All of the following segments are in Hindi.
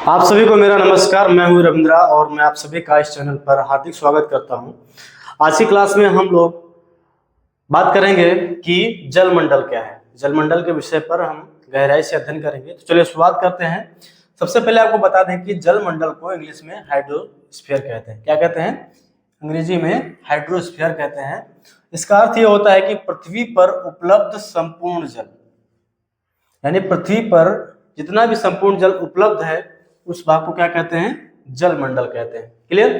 आप सभी को मेरा नमस्कार। मैं हूं रविंद्रा और मैं आप सभी का इस चैनल पर हार्दिक स्वागत करता हूं। आज की क्लास में हम लोग बात करेंगे कि जलमंडल क्या है। जलमंडल के विषय पर हम गहराई से अध्ययन करेंगे। तो चलिए शुरुआत करते हैं। सबसे पहले आपको बता दें कि जलमंडल को इंग्लिश में हाइड्रोस्फीयर कहते हैं। क्या कहते हैं? अंग्रेजी में हाइड्रोस्फीयर कहते हैं। इसका अर्थ ये होता है कि पृथ्वी पर उपलब्ध संपूर्ण जल, यानी पृथ्वी पर जितना भी संपूर्ण जल उपलब्ध है उस भाग को क्या कहते हैं? जलमंडल कहते हैं। क्लियर?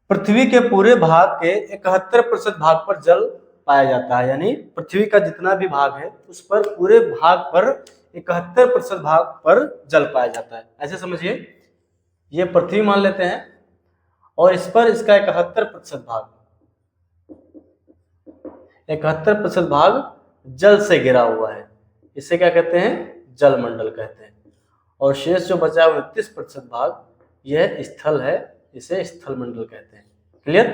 पृथ्वी के पूरे भाग के 71% भाग पर जल पाया जाता है, यानी पृथ्वी का जितना भी भाग है उस पर पूरे भाग पर 71% भाग पर जल पाया जाता है। ऐसे समझिए, ये पृथ्वी मान लेते हैं और इस पर इसका 71% भाग जल से घिरा हुआ है। इसे क्या कहते हैं? जलमंडल कहते हैं। और शेष जो बचा है 29% भाग यह स्थल है, इसे स्थल मंडल कहते हैं। क्लियर?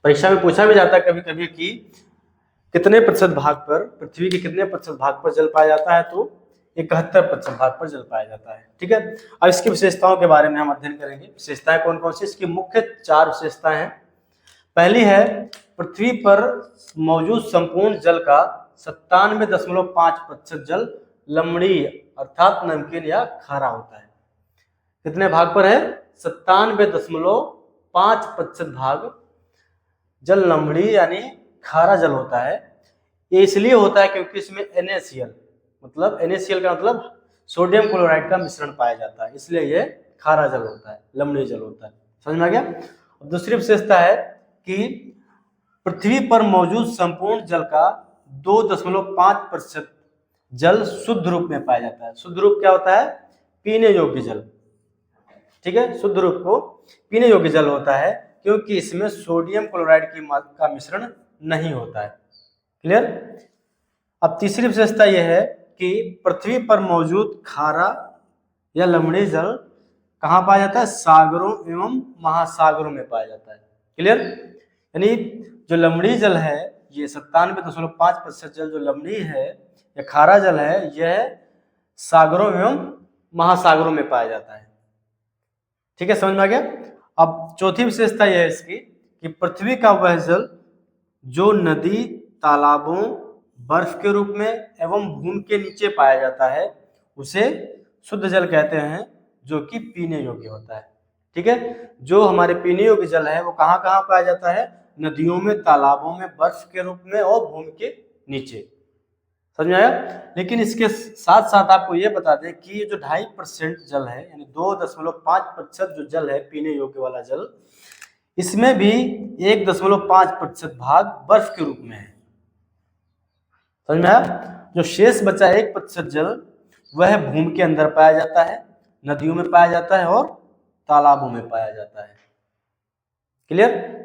परीक्षा में पूछा भी जाता है कभी कभी कि कितने प्रतिशत भाग पर, पृथ्वी के कितने प्रतिशत भाग पर जल पाया जाता है, तो 71% भाग पर जल पाया जाता है। ठीक है, अब इसकी विशेषताओं के बारे में हम अध्ययन करेंगे। विशेषताएं कौन कौन सी? इसकी मुख्य 4 विशेषताएं हैं। पहली है, पृथ्वी पर मौजूद संपूर्ण जल का 97.5% जल लवणीय अर्थात नमकीन या खारा होता है। कितने भाग पर है? 97.5% भाग जल लवणीय यानी खारा जल होता है। ये इसलिए होता है क्योंकि इसमें NaCl मतलब NaCl का मतलब सोडियम क्लोराइड का मिश्रण पाया जाता है, इसलिए ये खारा जल होता है, लवणीय जल होता है। समझ में आ गया? दूसरी विशेषता है कि पृथ्वी पर मौजूद संपूर्ण जल का 2.5% जल शुद्ध रूप में पाया जाता है। शुद्ध रूप क्या होता है? पीने योग्य जल। ठीक है, शुद्ध रूप को पीने योग्य जल होता है क्योंकि इसमें सोडियम क्लोराइड का मिश्रण नहीं होता है। क्लियर? अब तीसरी विशेषता यह है कि पृथ्वी पर मौजूद खारा या लवणीय जल कहाँ पाया जाता है? सागरों एवं महासागरों में पाया जाता है। क्लियर? यानी जो लवणीय जल है, ये 97.5% जल जो लवणीय है या खारा जल है, यह सागरों एवं महासागरों में पाया जाता है। ठीक है, समझ में आ गया? अब चौथी विशेषता यह है इसकी कि पृथ्वी का वह जल जो नदी, तालाबों, बर्फ के रूप में एवं भूमि के नीचे पाया जाता है उसे शुद्ध जल कहते हैं, जो कि पीने योग्य होता है। ठीक है, जो हमारे पीने योग्य जल है वो कहाँ कहाँ पाया जाता है? नदियों में, तालाबों में, बर्फ के रूप में और भूमि के नीचे। समझ में आया? लेकिन इसके साथ साथ आपको ये बता दें कि ये जो 2.5% जल है, यानी 2.5% जो जल है पीने योग्य वाला जल, इसमें भी 1.5% भाग बर्फ के रूप में है। समझ में आया? जो शेष बचा 1% जल वह भूमि के अंदर पाया जाता है, नदियों में पाया जाता है और तालाबों में पाया जाता है। क्लियर?